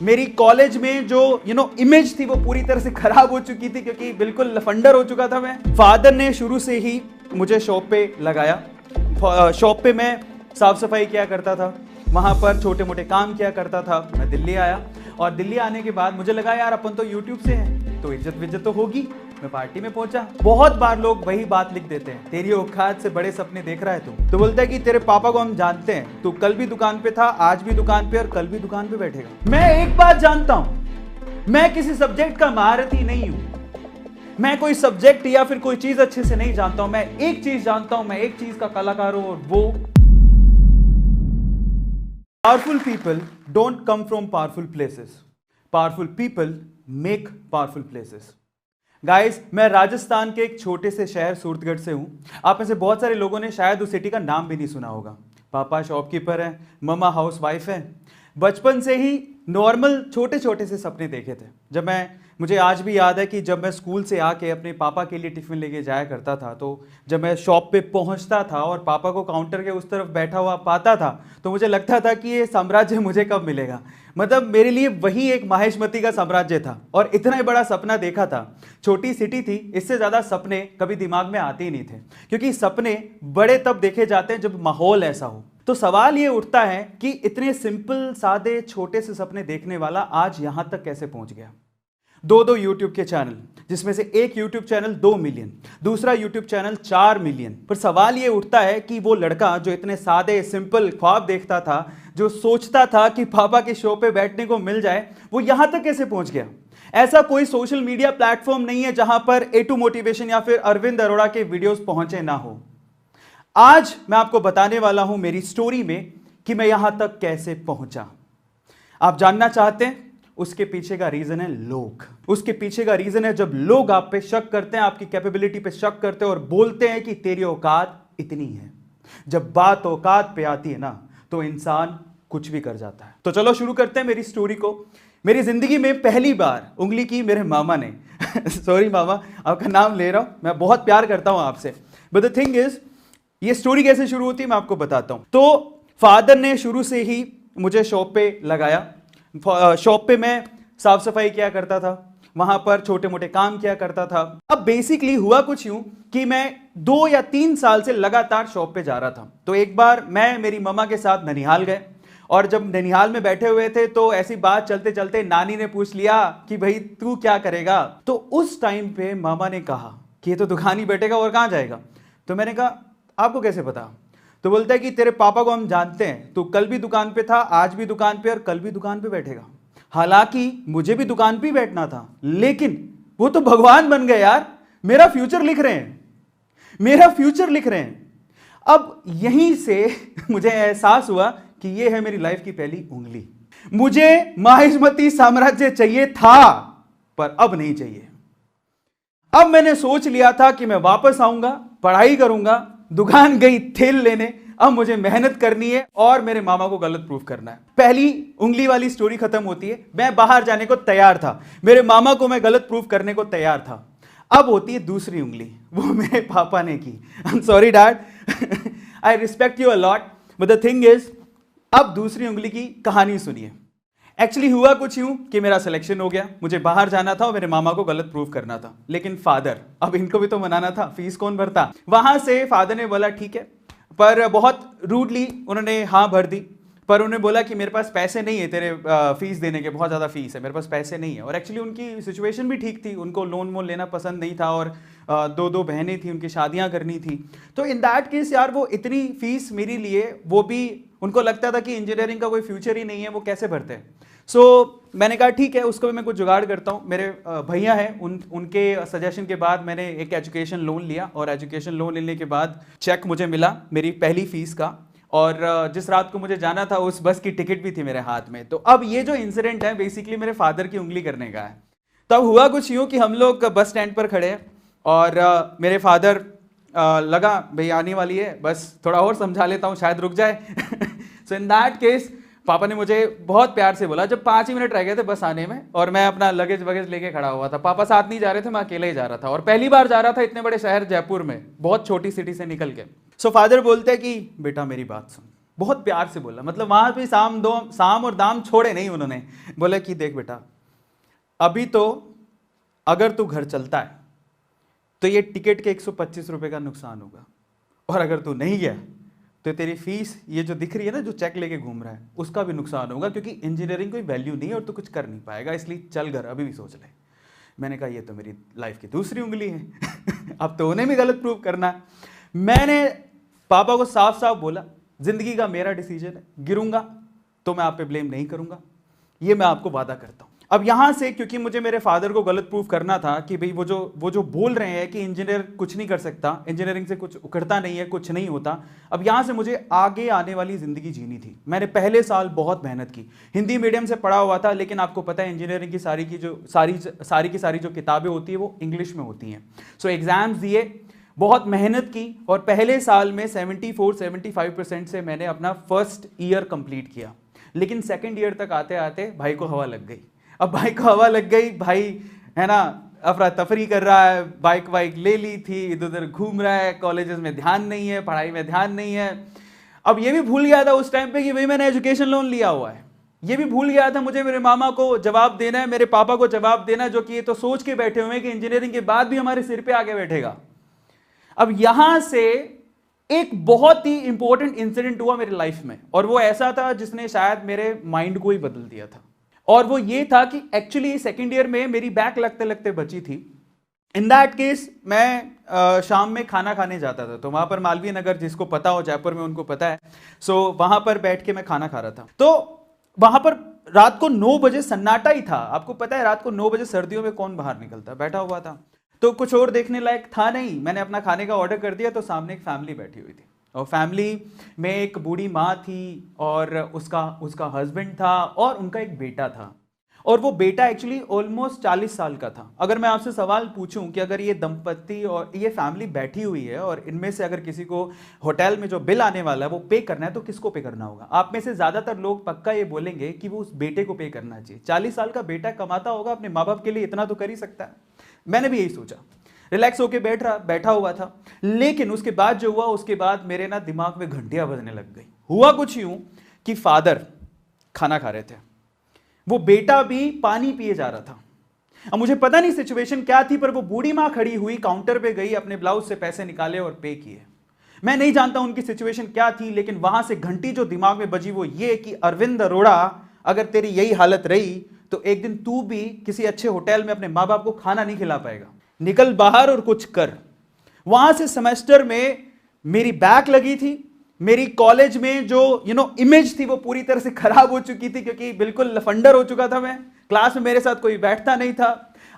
मेरी कॉलेज में जो इमेज थी वो पूरी तरह से खराब हो चुकी थी, क्योंकि बिल्कुल लफंडर हो चुका था मैं। फादर ने शुरू से ही मुझे शॉप पे लगाया। शॉप पे मैं साफ सफाई किया करता था, वहां पर छोटे मोटे काम किया करता था। मैं दिल्ली आया और दिल्ली आने के बाद मुझे लगा यार अपन तो यूट्यूब से हैं तो इज्जत विज्जत तो होगी। मैं पार्टी में पहुंचा। बहुत बार लोग वही बात लिख देते हैं, तेरी औकात से बड़े सपने देख रहा है तू। तो बोलता है कि तेरे पापा को हम जानते हैं, तू कल भी दुकान पे था, आज भी दुकान पे और कल भी दुकान पे बैठेगा। मैं एक बात जानता हूं, मैं किसी सब्जेक्ट का महारथी नहीं हूं। मैं कोई सब्जेक्ट या फिर कोई चीज अच्छे से नहीं जानता हूं। मैं एक चीज जानता हूं, मैं एक चीज का कलाकार हूं, और वो powerful people don't come from powerful places. Powerful people make powerful places. Guys, मैं राजस्थान के एक छोटे से शहर सूरतगढ़ से हूं। आप में से बहुत सारे लोगों ने शायद उस सिटी का नाम भी नहीं सुना होगा। पापा शॉपकीपर हैं, मम्मा हाउस वाइफ है। बचपन से ही नॉर्मल छोटे छोटे से सपने देखे थे। मुझे आज भी याद है कि जब मैं स्कूल से आके अपने पापा के लिए टिफिन लेके जाया करता था, तो जब मैं शॉप पे पहुंचता था और पापा को काउंटर के उस तरफ बैठा हुआ पाता था, तो मुझे लगता था कि ये साम्राज्य मुझे कब मिलेगा। मतलब मेरे लिए वही एक माहेशमती का साम्राज्य था, और इतना ही बड़ा सपना देखा था। छोटी सिटी थी, इससे ज़्यादा सपने कभी दिमाग में आते ही नहीं थे, क्योंकि सपने बड़े तब देखे जाते हैं जब माहौल ऐसा हो। तो सवाल ये उठता है कि इतने सिंपल सादे छोटे से सपने देखने वाला आज यहां तक कैसे पहुंच गया। दो यूट्यूब के चैनल, जिसमें से एक यूट्यूब चैनल 2 मिलियन, दूसरा यूट्यूब चैनल 4 मिलियन। पर सवाल ये उठता है कि वो लड़का जो इतने सादे सिंपल ख्वाब देखता था, जो सोचता था कि पापा के शो पे बैठने को मिल जाए, वो यहां तक कैसे पहुंच गया। ऐसा कोई सोशल मीडिया प्लेटफॉर्म नहीं है जहां पर A2 मोटिवेशन या फिर अरविंद अरोड़ा के वीडियोस पहुंचे ना हो। आज मैं आपको बताने वाला हूं मेरी स्टोरी में कि मैं यहां तक कैसे पहुंचा। आप जानना चाहते हैं? उसके पीछे का रीजन है लोग। उसके पीछे का रीजन है जब लोग आप पे शक करते हैं, आपकी कैपेबिलिटी पे शक करते हैं और बोलते हैं कि तेरी औकात इतनी है। जब बात औकात पे आती है ना, तो इंसान कुछ भी कर जाता है। तो चलो शुरू करते हैं मेरी स्टोरी को। मेरी जिंदगी में पहली बार उंगली की मेरे मामा ने सॉरी मामा, आपका नाम ले रहा हूं, मैं बहुत प्यार करता हूं आपसे। बट द थिंग इज, ये स्टोरी कैसे शुरू होती है मैं आपको बताता हूं। तो फादर ने शुरू से ही मुझे शॉप पे लगाया। शॉप पे मैं साफ सफाई किया करता था, वहां पर छोटे मोटे काम किया करता था। अब बेसिकली हुआ कुछ यूं कि मैं 2 या 3 साल से लगातार शॉप पे जा रहा था। तो एक बार मैं मेरी मम्मा के साथ ननिहाल गए, और जब ननिहाल में बैठे हुए थे तो ऐसी बात चलते चलते नानी ने पूछ लिया कि भाई तू क्या करेगा। तो उस टाइम पे मामा ने कहा कि ये तो दुकान ही बैठेगा और कहां जाएगा। तो मैंने कहा आपको कैसे पता? तो बोलता है कि तेरे पापा को हम जानते हैं, तू कल भी दुकान पे था, आज भी दुकान पे और कल भी दुकान पे बैठेगा। हालांकि मुझे भी दुकान पे ही बैठना था, लेकिन वो तो भगवान बन गए यार, मेरा फ्यूचर लिख रहे हैं, मेरा फ्यूचर लिख रहे हैं। अब यहीं से मुझे एहसास हुआ कि ये है मेरी लाइफ की पहली उंगली। मुझे माहिष्मती साम्राज्य चाहिए था, पर अब नहीं चाहिए। अब मैंने सोच लिया था कि मैं वापस आऊंगा, पढ़ाई करूंगा, दुकान गई तेल लेने, अब मुझे मेहनत करनी है और मेरे मामा को गलत प्रूफ करना है। पहली उंगली वाली स्टोरी खत्म होती है, मैं बाहर जाने को तैयार था, मेरे मामा को मैं गलत प्रूफ करने को तैयार था। अब होती है दूसरी उंगली, वो मेरे पापा ने की। I am sorry dad, I respect you a lot, but the thing is, अब दूसरी उंगली की कहानी सुनिए। एक्चुअली हुआ कुछ यूं कि मेरा सिलेक्शन हो गया, मुझे बाहर जाना था और मेरे मामा को गलत प्रूफ करना था। लेकिन फादर, अब इनको भी तो मनाना था, फीस कौन भरता। वहां से फादर ने बोला ठीक है, पर बहुत रूडली उन्होंने हाँ भर दी। पर उन्होंने बोला कि मेरे पास पैसे नहीं है तेरे फीस देने के, बहुत ज़्यादा फीस है, मेरे पास पैसे नहीं है। और एक्चुअली उनकी सिचुएशन भी ठीक थी, उनको लोन वोन लेना पसंद नहीं था, और 2 बहनें थी, उनकी शादियां करनी थी। तो इन दैट केस यार, वो इतनी फीस मेरे लिए, वो भी उनको लगता था कि इंजीनियरिंग का कोई फ्यूचर ही नहीं है, वो कैसे भरते हैं। सो मैंने कहा ठीक है, उसको भी मैं कुछ जुगाड़ करता हूँ। मेरे भैया हैं, उनके सजेशन के बाद मैंने एक एजुकेशन लोन लिया, और एजुकेशन लोन लेने के बाद चेक मुझे मिला मेरी पहली फीस का, और जिस रात को मुझे जाना था उस बस की टिकट भी थी मेरे हाथ में। तो अब ये जो इंसिडेंट है बेसिकली मेरे फादर की उंगली करने का है। तब हुआ कुछ यूँ कि हम लोग बस स्टैंड पर खड़े हैं, और मेरे फादर लगा भाई आने वाली है बस, थोड़ा और समझा लेता हूँ शायद रुक जाए। सो इन दैट केस पापा ने मुझे बहुत प्यार से बोला, जब 5 ही मिनट रह गए थे बस आने में, और मैं अपना लगेज वगेज लेके खड़ा हुआ था। पापा साथ नहीं जा रहे थे, मैं अकेले ही जा रहा था, और पहली बार जा रहा था इतने बड़े शहर जयपुर में, बहुत छोटी सिटी से निकल के। सो फादर बोलते हैं कि बेटा मेरी बात सुन, बहुत प्यार से बोला, मतलब वहां पे साम और दाम छोड़े नहीं उन्होंने। बोले कि देख बेटा, अभी तो अगर तू घर चलता है तो ये टिकट के 125 रुपए का नुकसान होगा, और अगर तू नहीं गया तो तेरी फीस ये जो दिख रही है ना, जो चेक लेके घूम रहा है, उसका भी नुकसान होगा, क्योंकि इंजीनियरिंग कोई वैल्यू नहीं है और तू कुछ कर नहीं पाएगा, इसलिए चल घर, अभी भी सोच ले। मैंने कहा ये तो मेरी लाइफ की दूसरी उंगली है अब तो उन्हें भी गलत प्रूव करना है। मैंने पापा को साफ साफ बोला, जिंदगी का मेरा डिसीजन है, गिरूंगा तो मैं आप पे ब्लेम नहीं करूंगा, ये मैं आपको वादा करता हूं। अब यहां से क्योंकि मुझे मेरे फादर को गलत प्रूफ करना था कि भाई वो जो बोल रहे हैं कि इंजीनियर कुछ नहीं कर सकता, इंजीनियरिंग से कुछ उखड़ता नहीं है, कुछ नहीं होता, अब यहां से मुझे आगे आने वाली जिंदगी जीनी थी। मैंने पहले साल बहुत मेहनत की, हिंदी मीडियम से पढ़ा हुआ था, लेकिन आपको पता है इंजीनियरिंग की सारी जो किताबें होती है वो इंग्लिश में होती हैं। सो एग्जाम्स दिए, बहुत मेहनत की, और पहले साल में 74-75% से मैंने अपना फर्स्ट ईयर कंप्लीट किया। लेकिन सेकंड ईयर तक आते आते भाई को हवा लग गई। अब भाई को हवा लग गई, भाई है ना अफरा तफरी कर रहा है, बाइक वाइक ले ली थी, इधर उधर घूम रहा है, कॉलेजेस में ध्यान नहीं है, पढ़ाई में ध्यान नहीं है। अब ये भी भूल गया था उस टाइम पे कि भाई मैंने एजुकेशन लोन लिया हुआ है, ये भी भूल गया था मुझे मेरे मामा को जवाब देना है, मेरे पापा को जवाब देना है, जो कि ये तो सोच के बैठे हुए हैं कि इंजीनियरिंग के बाद भी हमारे सिर पे आके बैठेगा। अब यहां से एक बहुत ही इंपॉर्टेंट इंसिडेंट हुआ मेरी लाइफ में, और वो ऐसा था जिसने शायद मेरे माइंड को ही बदल दिया था। और वो ये था कि एक्चुअली सेकेंड ईयर में मेरी बैक लगते लगते बची थी। इन दैट केस मैं शाम में खाना खाने जाता था, तो वहां पर मालवीय नगर, जिसको पता हो जयपुर में उनको पता है, सो वहां पर बैठ के मैं खाना खा रहा था। तो वहां पर रात को 9 बजे सन्नाटा ही था। आपको पता है रात को 9 बजे सर्दियों में कौन बाहर निकलता, बैठा हुआ था, तो कुछ और देखने लायक था नहीं। मैंने अपना खाने का ऑर्डर कर दिया, तो सामने एक फैमिली बैठी हुई थी, और फैमिली में एक बूढ़ी माँ थी, और उसका हस्बैंड था, और उनका एक बेटा था। और वो बेटा एक्चुअली ऑलमोस्ट 40 साल का था। अगर मैं आपसे सवाल पूछूं कि अगर ये दंपत्ति और ये फैमिली बैठी हुई है, और इनमें से अगर किसी को होटल में जो बिल आने वाला है वो पे करना है, तो किसको पे करना होगा? आप में से ज्यादातर लोग पक्का ये बोलेंगे कि वो उस बेटे को पे करना चाहिए। 40 साल का बेटा कमाता होगा, अपने माँ बाप के लिए इतना तो कर ही सकता है। मैंने भी यही सोचा, रिलैक्स होके बैठा हुआ था। लेकिन उसके बाद जो हुआ, उसके बाद मेरे ना दिमाग में घंटियां बजने लग गई। हुआ कुछ यूं कि फादर खाना खा रहे थे, वो बेटा भी पानी पिए जा रहा था। अब मुझे पता नहीं सिचुएशन क्या थी, पर वो बूढ़ी मां खड़ी हुई काउंटर पे गई, अपने ब्लाउज से पैसे निकाले और पे किए। मैं नहीं जानता उनकी सिचुएशन क्या थी, लेकिन वहां से घंटी जो दिमाग में बजी वो ये कि अरविंद अरोड़ा, अगर तेरी यही हालत रही तो एक दिन तू भी किसी अच्छे होटल में अपने माँ बाप को खाना नहीं खिला पाएगा। निकल बाहर और कुछ कर। वहां से सेमेस्टर में मेरी बैक लगी थी। मेरी कॉलेज में जो इमेज थी वो पूरी तरह से खराब हो चुकी थी, क्योंकि बिल्कुल लफंडर हो चुका था मैं। क्लास में मेरे साथ कोई बैठता नहीं था।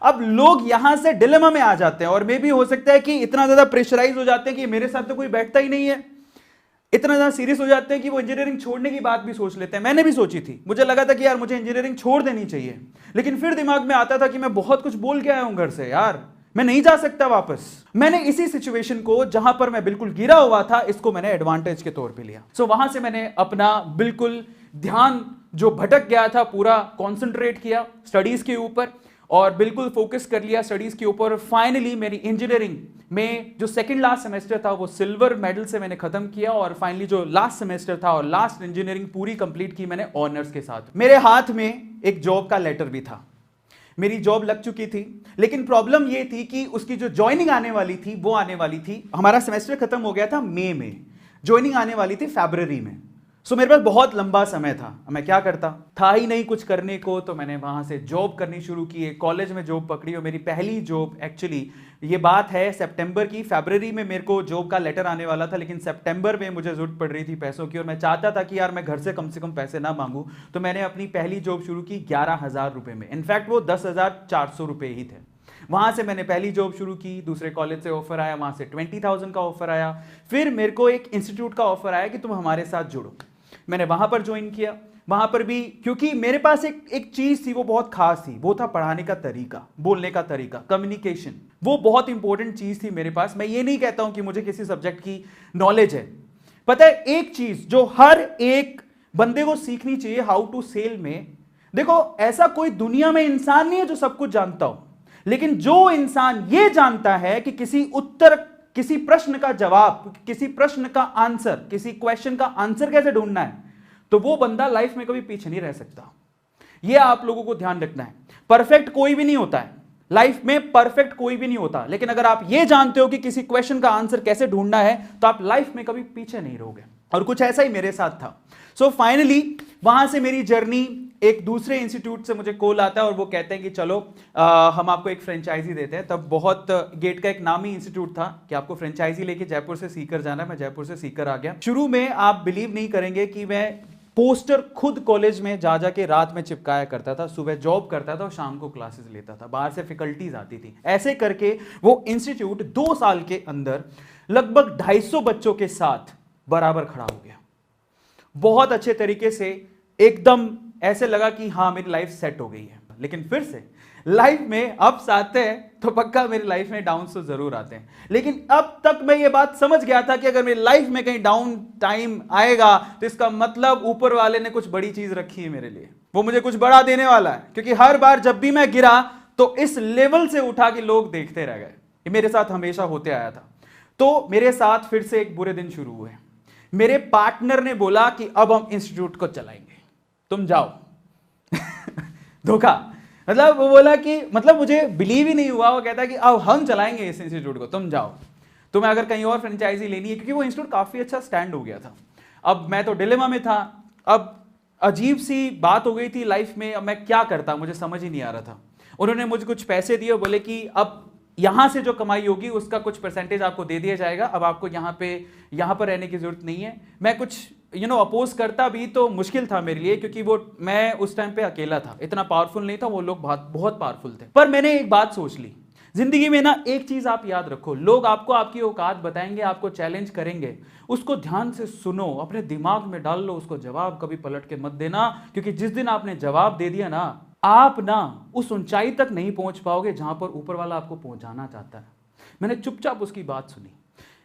अब लोग यहां से डिलेमा में आ जाते हैं, और मे भी हो सकता है कि इतना ज्यादा प्रेशराइज हो जाते हैं कि मेरे साथ तो कोई बैठता ही नहीं है, इतना ज्यादा सीरियस हो जाते हैं कि वो इंजीनियरिंग छोड़ने की बात भी सोच लेते हैं। मैंने भी सोची थी, मुझे लगा था कि यार मुझे इंजीनियरिंग छोड़ देनी चाहिए, लेकिन फिर दिमाग में आता था कि मैं बहुत कुछ बोल के आया हूं घर से, यार मैं नहीं जा सकता वापस। मैंने इसी सिचुएशन को, जहां पर मैं बिल्कुल गिरा हुआ था, इसको मैंने एडवांटेज के तौर पे लिया। सो वहां से मैंने अपना बिल्कुल ध्यान जो भटक गया था पूरा कंसंट्रेट किया स्टडीज के ऊपर, और बिल्कुल फोकस कर लिया स्टडीज के ऊपर। फाइनली मेरी इंजीनियरिंग में जो सेकंड लास्ट सेमेस्टर था वो सिल्वर मेडल से मैंने खत्म किया, और फाइनली जो लास्ट सेमेस्टर था और लास्ट इंजीनियरिंग पूरी कंप्लीट की मैंने ऑनर्स के साथ। मेरे हाथ में एक जॉब का लेटर भी था, मेरी जॉब लग चुकी थी, लेकिन प्रॉब्लम ये थी कि उसकी जो ज्वाइनिंग आने वाली थी वो आने वाली थी, हमारा सेमेस्टर खत्म हो गया था मई में, ज्वाइनिंग आने वाली थी फरवरी में। सो मेरे पास बहुत लंबा समय था। मैं क्या करता, था ही नहीं कुछ करने को, तो मैंने वहां से जॉब करनी शुरू की। एक कॉलेज में जॉब पकड़ी, और मेरी पहली जॉब एक्चुअली, ये बात है सितंबर की, फरवरी में मेरे को जॉब का लेटर आने वाला था, लेकिन सितंबर में मुझे जरूरत पड़ रही थी पैसों की, और मैं चाहता था कि यार मैं घर से कम पैसे ना मांगू। तो मैंने अपनी पहली जॉब शुरू की 11,000 रुपए में। इनफैक्ट वो 10,400 रुपए ही थे। वहां से मैंने पहली जॉब शुरू की। दूसरे कॉलेज से ऑफर आया, वहां से 20,000 का ऑफर आया। फिर मेरे को एक इंस्टीट्यूट का ऑफर आया कि तुम हमारे साथ जुड़ो। मैंने वहां पर ज्वाइन किया। वहां पर भी क्योंकि मेरे पास एक चीज थी, वो बहुत खास थी, वो था पढ़ाने का तरीका, बोलने का तरीका, कम्युनिकेशन। वो बहुत इंपॉर्टेंट चीज थी मेरे पास। मैं ये नहीं कहता हूं कि मुझे किसी सब्जेक्ट की नॉलेज है। पता है एक चीज जो हर एक बंदे को सीखनी चाहिए हाउ टू सेल में, देखो ऐसा कोई दुनिया में इंसान नहीं है जो सब कुछ जानता हो, लेकिन जो इंसान ये जानता है कि किसी उत्तर किसी प्रश्न का जवाब, किसी प्रश्न का आंसर, किसी क्वेश्चन का आंसर कैसे ढूंढना है, तो वो बंदा लाइफ में कभी पीछे नहीं रह सकता। ये आप लोगों को ध्यान रखना है। परफेक्ट कोई भी नहीं होता है लाइफ में, परफेक्ट कोई भी नहीं होता, लेकिन अगर आप ये जानते हो कि किसी क्वेश्चन का आंसर कैसे ढूंढना है तो आप लाइफ में कभी पीछे नहीं रहोगे। और कुछ ऐसा ही मेरे साथ था। सो फाइनली वहां से मेरी जर्नी, एक दूसरे इंस्टीट्यूट से मुझे कॉल आता है और वो कहते हैं कि चलो हम आपको एक फ्रेंचाइजी देते हैं। तब बहुत गेट का एक नामी इंस्टीट्यूट था कि आपको फ्रेंचाइजी लेके जयपुर से सीकर जाना है। मैं जयपुर से सीकर आ गया। शुरू में आप बिलीव नहीं करेंगे कि मैं पोस्टर खुद कॉलेज में जा जाके रात में चिपकाया करता था, सुबह जॉब करता था और शाम को क्लासेस लेता था, बाहर से फैकल्टीज आती थी। ऐसे करके वो इंस्टीट्यूट 2 साल के अंदर लगभग 250 बच्चों के साथ बराबर खड़ा हो गया। बहुत अच्छे तरीके से, एकदम ऐसे लगा कि हाँ मेरी लाइफ सेट हो गई है। लेकिन फिर से लाइफ में अप्स आते हैं तो पक्का मेरी लाइफ में डाउन तो जरूर आते हैं। लेकिन अब तक मैं ये बात समझ गया था कि अगर मेरी लाइफ में कहीं डाउन टाइम आएगा तो इसका मतलब ऊपर वाले ने कुछ बड़ी चीज रखी है मेरे लिए, वो मुझे कुछ बड़ा देने वाला है। क्योंकि हर बार जब भी मैं गिरा तो इस लेवल से उठा के लोग देखते रह गए। ये मेरे साथ हमेशा होते आया था। तो मेरे साथ फिर से एक बुरे दिन शुरू हुए। मेरे पार्टनर ने बोला कि अब हम इंस्टीट्यूट को चलाएंगे, तुम जाओ। धोखा, मतलब वो बोला कि, मतलब मुझे बिलीव ही नहीं हुआ। वो कहता है कि अब हम चलाएंगे इस इंस्टीट्यूट को, तुम जाओ, तुम्हें अगर कहीं और फ्रेंचाइजी लेनी है। क्योंकि वो इंस्टीट्यूट काफी अच्छा स्टैंड हो गया था। अब मैं तो डिलेमा में था। अब अजीब सी बात हो गई थी लाइफ में। अब मैं क्या करता, मुझे समझ ही नहीं आ रहा था। उन्होंने मुझे कुछ पैसे दिए, बोले कि अब यहां से जो कमाई होगी उसका कुछ परसेंटेज आपको दे दिया जाएगा, अब आपको यहां पर रहने की जरूरत नहीं है। मैं कुछ अपोज करता भी तो मुश्किल था मेरे लिए, क्योंकि वो मैं उस टाइम पे अकेला था, इतना पावरफुल नहीं था, वो लोग बहुत पावरफुल थे। पर मैंने एक बात सोच ली, जिंदगी में ना एक चीज आप याद रखो, लोग आपको आपकी औकात बताएंगे, आपको चैलेंज करेंगे, उसको ध्यान से सुनो, अपने दिमाग में डाल लो उसको, जवाब कभी पलट के मत देना। क्योंकि जिस दिन आपने जवाब दे दिया ना, आप ना उस ऊंचाई तक नहीं पहुंच पाओगे जहां पर ऊपर वाला आपको पहुंचाना चाहता है। मैंने चुपचाप उसकी बात सुनी।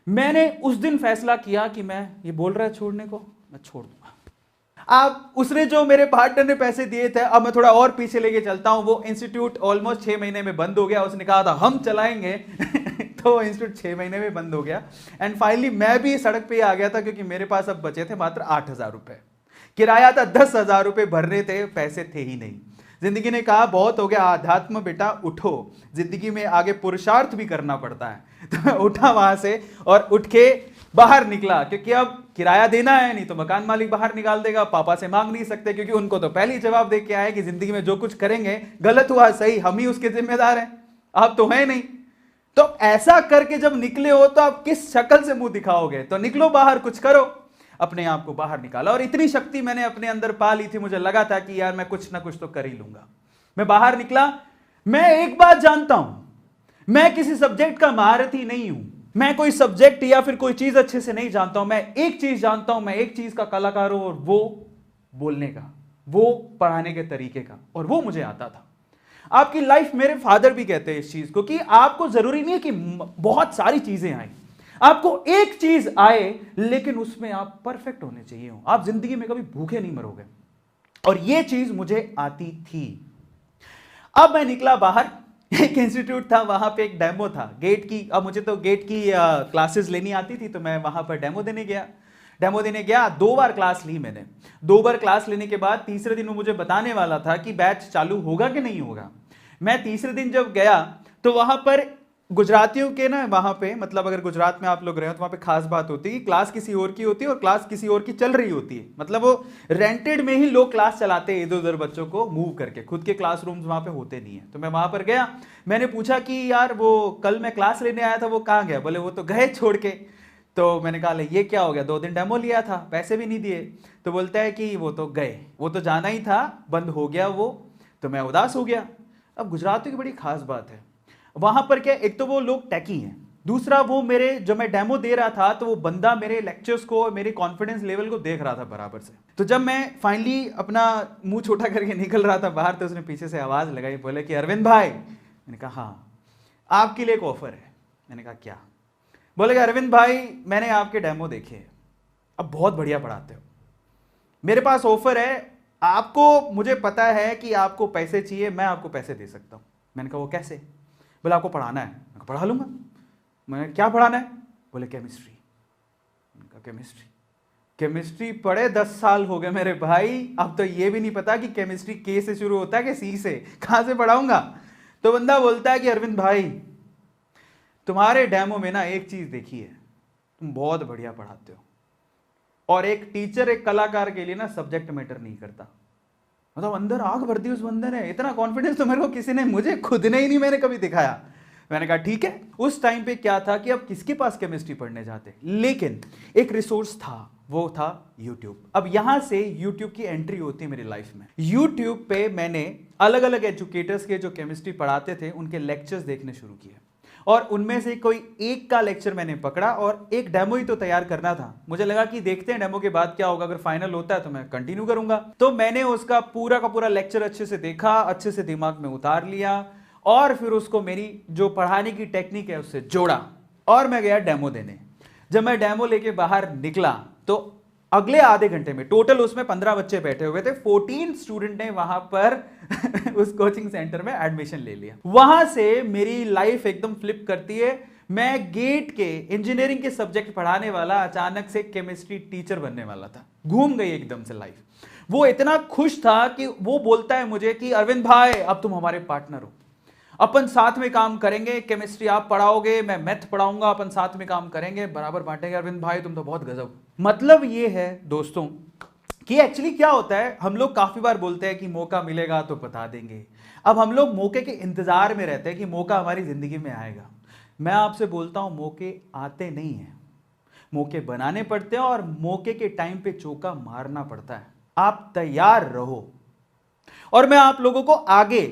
मैंने उस दिन फैसला किया कि मैं, ये बोल रहा है छोड़ने को, मैं छोड़ दूंगा। अब उसने जो मेरे पार्टनर ने पैसे दिए थे, अब मैं थोड़ा और पीछे लेके चलता हूं। वो इंस्टीट्यूट ऑलमोस्ट 6 महीने में बंद हो गया। उसने कहा था हम चलाएंगे तो इंस्टीट्यूट 6 महीने में बंद हो गया। एंड फाइनली मैं भी सड़क पे आ गया था, क्योंकि मेरे पास अब बचे थे मात्र 8,000 रुपए। किराया था 10,000 रुपए भरने थे, पैसे थे ही नहीं। जिंदगी ने कहा बहुत हो गया आध्यात्म बेटा, उठो, जिंदगी में आगे पुरुषार्थ भी करना पड़ता है। तो मैं उठा वहां से और उठ के बाहर निकला, क्योंकि अब किराया देना है, नहीं तो मकान मालिक बाहर निकाल देगा। पापा से मांग नहीं सकते, क्योंकि उनको तो पहले ही जवाब दे के आए कि जिंदगी में जो कुछ करेंगे, गलत हुआ सही, हम ही उसके जिम्मेदार हैं, आप तो है नहीं। तो ऐसा करके जब निकले हो तो आप किस शक्ल से मुंह दिखाओगे? तो निकलो बाहर, कुछ करो। अपने आप को बाहर निकाला और इतनी शक्ति मैंने अपने अंदर पा ली थी, मुझे लगा था कि यार मैं कुछ ना कुछ तो कर ही लूंगा। मैं बाहर निकला। मैं एक बात जानता हूं, मैं किसी सब्जेक्ट का महारथी नहीं हूं, मैं कोई सब्जेक्ट या फिर कोई चीज अच्छे से नहीं जानता हूं। मैं एक चीज जानता हूं, मैं एक चीज का कलाकार हूं, और वो बोलने का, वो पढ़ाने के तरीके का, और वो मुझे आता था। आपकी लाइफ, मेरे फादर भी कहते हैं इस चीज को, कि आपको जरूरी नहीं है कि बहुत सारी चीजें आए, आपको एक चीज आए, लेकिन उसमें आप परफेक्ट होने चाहिए हो। आप जिंदगी में कभी भूखे नहीं मरोगे, और ये चीज मुझे आती थी। अब मैं निकला बाहर। एक इंस्टीट्यूट था, वहां पे एक डेमो था गेट की। अब मुझे तो गेट की क्लासेस लेनी आती थी, तो मैं वहां पर डेमो देने गया। 2 बार क्लास ली मैंने। 2 बार क्लास लेने के बाद तीसरे दिन वो मुझे बताने वाला था कि बैच चालू होगा कि नहीं होगा। मैं तीसरे दिन जब गया तो वहां पर गुजरातियों के ना, वहां पे, मतलब अगर गुजरात में आप लोग रहे हो तो वहां पे खास बात होती है कि क्लास किसी और की होती है और क्लास किसी और की चल रही होती है। मतलब वो रेंटेड में ही लोग क्लास चलाते हैं, इधर उधर बच्चों को मूव करके, खुद के क्लासरूम्स वहां पे होते नहीं है। तो मैं वहां पर गया, मैंने पूछा कि यार वो कल मैं क्लास लेने आया था, वो कहाँ गया? बोले वो तो गए छोड़ के। तो मैंने कहा ये क्या हो गया, 2 दिन डेमो लिया था, पैसे भी नहीं दिए। तो बोलता है कि वो तो गए, वो तो जाना ही था, बंद हो गया वो। तो मैं उदास हो गया। अब गुजरातियों की बड़ी खास बात है वहां पर, क्या, एक तो वो लोग टैकी हैं, दूसरा वो मेरे, जो मैं डेमो दे रहा था, तो वो बंदा मेरे लेक्चर्स को, मेरे कॉन्फिडेंस लेवल को देख रहा था बराबर से। तो जब मैं फाइनली अपना मुंह छोटा करके निकल रहा था बाहर, तो उसने पीछे से आवाज लगाई, बोले कि अरविंद भाई। मैंने कहा हाँ, आपके लिए एक ऑफर है। मैंने कहा क्या? बोले कि अरविंद भाई, मैंने आपके डेमो देखे, अब बहुत बढ़िया पढ़ाते हो, मेरे पास ऑफर है आपको, मुझे पता है कि आपको पैसे चाहिए, मैं आपको पैसे दे सकता हूं। मैंने कहा वो कैसे? बोले आपको पढ़ाना है। मैं कहा पढ़ा लूंगा। मैंने क्या पढ़ाना है? बोले केमिस्ट्री। उनका केमिस्ट्री केमिस्ट्री पढ़े 10 साल हो गए मेरे भाई, अब तो ये भी नहीं पता कि केमिस्ट्री के से शुरू होता है कि सी से, कहां से पढ़ाऊंगा। तो बंदा बोलता है कि अरविंद भाई तुम्हारे डेमो में ना एक चीज देखी है, तुम बहुत बढ़िया पढ़ाते हो, और एक टीचर एक कलाकार के लिए ना सब्जेक्ट मैटर नहीं करता। मतलब अंदर आग भर दी उस बंदे ने, इतना कॉन्फिडेंस तो मेरे को किसी ने, मुझे खुद ने ही नहीं मैंने कभी दिखाया। मैंने कहा ठीक है। उस टाइम पे क्या था कि अब किसके पास केमिस्ट्री पढ़ने जाते, लेकिन एक रिसोर्स था, वो था YouTube। अब यहां से YouTube की एंट्री होती है मेरी लाइफ में। YouTube पे मैंने अलग अलग एजुकेटर्स के जो केमिस्ट्री पढ़ाते थे उनके लेक्चर्स देखने शुरू किए, और उनमें से कोई एक का लेक्चर मैंने पकड़ा, और एक डेमो ही तो तैयार करना था। मुझे लगा कि देखते हैं डेमो के बाद क्या होगा, अगर फाइनल होता है तो मैं कंटिन्यू करूंगा। तो मैंने उसका पूरा का पूरा लेक्चर अच्छे से देखा, अच्छे से दिमाग में उतार लिया, और फिर उसको मेरी जो पढ़ाने की टेक्निक है उससे जोड़ा, और मैं गया डेमो देने। जब मैं डेमो लेके बाहर निकला तो अगले आधे घंटे में टोटल उसमें 15 बच्चे बैठे हुए थे, 14 स्टूडेंट ने वहां पर उस कोचिंग सेंटर में एडमिशन ले लिया। वहां से मेरी लाइफ एकदम फ्लिप करती है। मैं गेट के इंजीनियरिंग के सब्जेक्ट पढ़ाने वाला अचानक से केमिस्ट्री टीचर बनने वाला था। घूम गई एकदम से लाइफ। वो इतना खुश था कि वो बोलता है मुझे कि अरविंद भाई अब तुम हमारे पार्टनर हो, अपन साथ में काम करेंगे, केमिस्ट्री आप पढ़ाओगे, मैं मैथ पढ़ाऊंगा, अपन साथ में काम करेंगे, बराबर बांटेंगे। अरविंद भाई तुम तो बहुत गजब। मतलब ये है दोस्तों कि एक्चुअली क्या होता है, हम लोग काफी बार बोलते हैं कि मौका मिलेगा तो बता देंगे। अब हम लोग मौके के इंतजार में रहते हैं कि मौका हमारी जिंदगी में आएगा। मैं आपसे बोलता हूं मौके आते नहीं हैं, मौके बनाने पड़ते हैं, और मौके के टाइम पे चौका मारना पड़ता है। आप तैयार रहो। और मैं आप लोगों को आगे,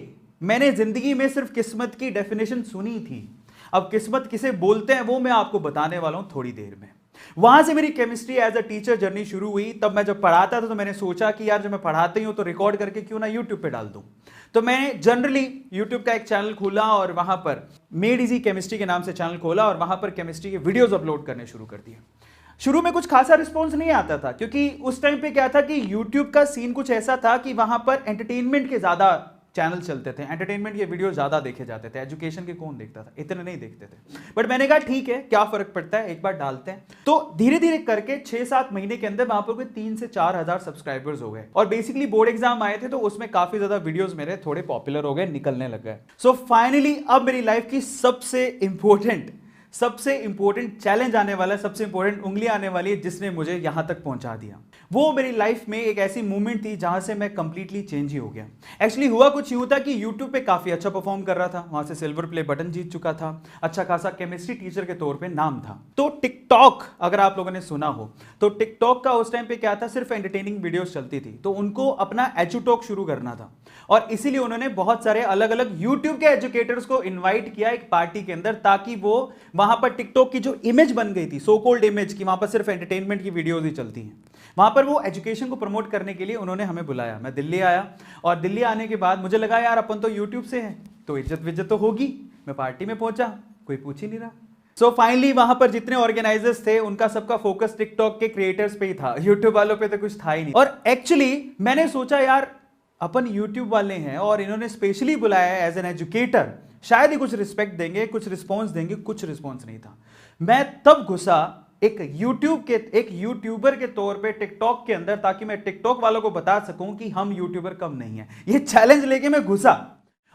मैंने जिंदगी में सिर्फ किस्मत की डेफिनेशन सुनी थी, अब किस्मत किसे बोलते हैं वो मैं आपको बताने वाला हूं थोड़ी देर में। वहां से मेरी chemistry as a teacher journey शुरू हुई। तब मैं जब पढ़ाता था तो मैंने सोचा कि यार जब मैं पढ़ाते ही हूं तो रिकॉर्ड करके क्यों ना यूट्यूब पे डाल दूं। तो मैंने जनरली यूट्यूब का एक चैनल खोला, और वहां पर मेड इजी केमिस्ट्री के नाम से चैनल खोला, और वहां पर केमिस्ट्री के वीडियोज अपलोड करने शुरू कर दिए। शुरू में कुछ खासा रिस्पॉन्स नहीं आता था, क्योंकि उस टाइम पे क्या था कि यूट्यूब का सीन कुछ ऐसा था कि वहां पर एंटरटेनमेंट के ज्यादा चैनल चलते थे, एंटरटेनमेंट के वीडियो ज्यादा देखे जाते थे, एजुकेशन के कौन देखता था, इतने नहीं देखते थे। बट मैंने कहा ठीक है, क्या फर्क पड़ता है, एक बार डालते हैं। तो धीरे धीरे करके 6-7 महीने के अंदर वहां पर कोई 3 से 4 हजार सब्सक्राइबर्स हो गए, और बेसिकली बोर्ड एग्जाम आए थे तो उसमें काफी ज्यादा वीडियोस मेरे थोड़े पॉपुलर हो गए, निकलने लग गए। सो फाइनली अब मेरी लाइफ की सबसे इंपॉर्टेंट चैलेंज आने वाला है, सबसे इंपॉर्टेंट उंगली आने वाली है, जिसने मुझे यहां तक पहुंचा दिया। वो मेरी लाइफ में एक ऐसी मूवमेंट थी जहां से मैं कंप्लीटली चेंज ही हो गया। एक्चुअली हुआ कुछ यूं था कि YouTube पे काफी अच्छा परफॉर्म कर रहा था, वहां से सिल्वर प्ले बटन जीत चुका था, अच्छा खासा केमिस्ट्री टीचर के तौर पे नाम था। तो टिकटॉक अगर आप लोगों ने सुना हो तो टिकटॉक का उस टाइम पे क्या था, सिर्फ एंटरटेनिंग वीडियोस चलती थी, तो उनको अपना एजुटॉक शुरू करना था, और इसीलिए उन्होंने बहुत सारे अलग अलग यूट्यूब के एजुकेटर्स को इन्वाइट किया एक पार्टी के अंदर, ताकि वो वहां पर टिकटॉक की जो इमेज बन गई थी, सो कॉल्ड इमेज की, वहां पर सिर्फ एंटरटेनमेंट की वीडियोस ही चलती हैं, वहां पर वो एजुकेशन को प्रमोट करने के लिए उन्होंने हमें बुलाया। मैं दिल्ली आया, और दिल्ली आने के बाद मुझे लगा यार अपन तो यूट्यूब से हैं तो इज्जत विज्जत तो होगी। मैं पार्टी में पहुंचा, कोई पूछ ही नहीं रहा। सो फाइनली वहां पर जितने ऑर्गेनाइजर्स थे उनका सबका फोकस टिकटॉक के क्रिएटर्स पे ही था, यूट्यूब वालों पे तो कुछ था ही नहीं। और एक्चुअली मैंने सोचा यार अपन यूट्यूब वाले हैं और इन्होंने स्पेशली बुलाया है एज एन एजुकेटर, शायद ही कुछ रिस्पेक्ट देंगे, कुछ रिस्पॉन्स देंगे। कुछ रिस्पॉन्स नहीं था। मैं तब घुसा एक यूट्यूबर के तौर पे टिकटॉक के अंदर, ताकि मैं टिकटॉक वालों को बता सकूं कि हम यूट्यूबर कम नहीं है। ये चैलेंज लेके मैं घुसा,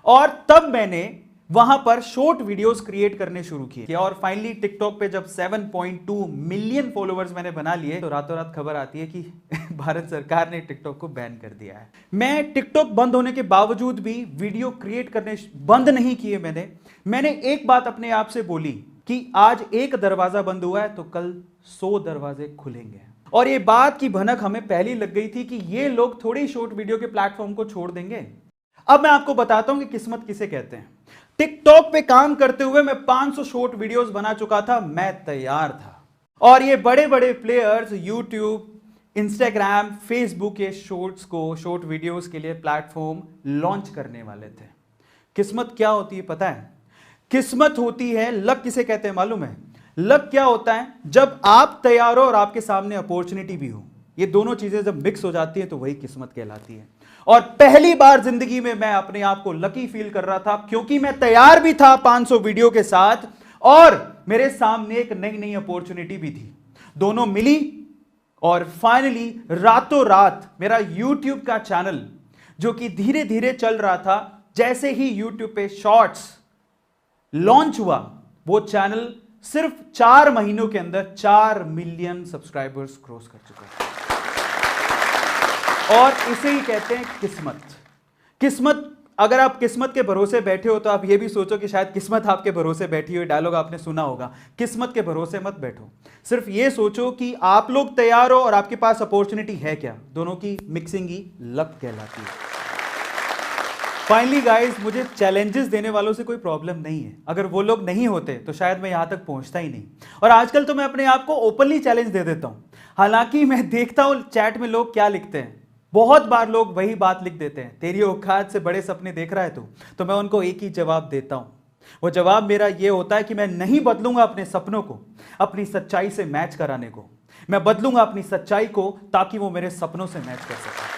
और तब मैंने वहां पर शॉर्ट वीडियोस क्रिएट करने शुरू किए, और फाइनली टिकटॉक पे जब 7.2 मिलियन फॉलोअर्स मैंने बना लिए तो रातों रात खबर आती है कि भारत सरकार ने टिकटॉक को बैन कर दिया है। मैं टिकटॉक बंद होने के बावजूद भी वीडियो क्रिएट करने बंद नहीं किए। मैंने एक बात अपने आप से बोली कि आज एक दरवाजा बंद हुआ है तो कल 100 दरवाजे खुलेंगे। और ये बात की भनक हमें पहले लग गई थी कि ये लोग थोड़ी शॉर्ट वीडियो के प्लेटफॉर्म को छोड़ देंगे। अब मैं आपको बताता हूं कि किस्मत किसे कहते हैं। टिकटॉक पे काम करते हुए मैं 500 शॉर्ट वीडियोस बना चुका था, मैं तैयार था। और ये बड़े बड़े प्लेयर्स यूट्यूब, इंस्टाग्राम, फेसबुक के शॉर्ट वीडियोस के लिए प्लेटफॉर्म लॉन्च करने वाले थे। किस्मत क्या होती है पता है? किस्मत होती है, लक किसे कहते हैं मालूम है? लक क्या होता है? जब आप तैयार हो और आपके सामने अपॉर्चुनिटी भी हो। ये दोनों चीजें जब मिक्स हो जाती है तो वही किस्मत कहलाती है। और पहली बार जिंदगी में मैं अपने आप को लकी फील कर रहा था, क्योंकि मैं तैयार भी था 500 वीडियो के साथ, और मेरे सामने एक नई नई अपॉर्चुनिटी भी थी। दोनों मिली और फाइनली रातों रात मेरा YouTube का चैनल जो कि धीरे धीरे चल रहा था, जैसे ही YouTube पे शॉर्ट्स लॉन्च हुआ, वो चैनल सिर्फ 4 महीनों के अंदर 4 मिलियन सब्सक्राइबर्स क्रॉस कर चुका है। और इसे ही कहते हैं किस्मत। किस्मत, अगर आप किस्मत के भरोसे बैठे हो तो आप ये भी सोचो कि शायद किस्मत आपके भरोसे बैठी हो। डायलॉग आपने सुना होगा, किस्मत के भरोसे मत बैठो। सिर्फ ये सोचो कि आप लोग तैयार हो और आपके पास अपॉर्चुनिटी है क्या। दोनों की मिक्सिंग ही लक कहलाती है। फाइनली गाइस, मुझे चैलेंजेस देने वालों से कोई प्रॉब्लम नहीं है। अगर वो लोग नहीं होते तो शायद मैं यहां तक पहुंचता ही नहीं। और आजकल तो मैं अपने आप को ओपनली चैलेंज दे देता हूं। हालांकि मैं देखता हूं चैट में लोग क्या लिखते हैं। बहुत बार लोग वही बात लिख देते हैं, तेरी औकात से बड़े सपने देख रहा है तू। तो मैं उनको एक ही जवाब देता हूं। वो जवाब मेरा ये होता है कि मैं नहीं बदलूंगा अपने सपनों को अपनी सच्चाई से मैच कराने को। मैं बदलूंगा अपनी सच्चाई को ताकि वो मेरे सपनों से मैच कर सके।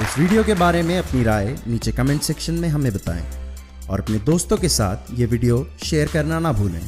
इस वीडियो के बारे में अपनी राय नीचे कमेंट सेक्शन में हमें बताएं और अपने दोस्तों के साथ ये वीडियो शेयर करना ना भूलें।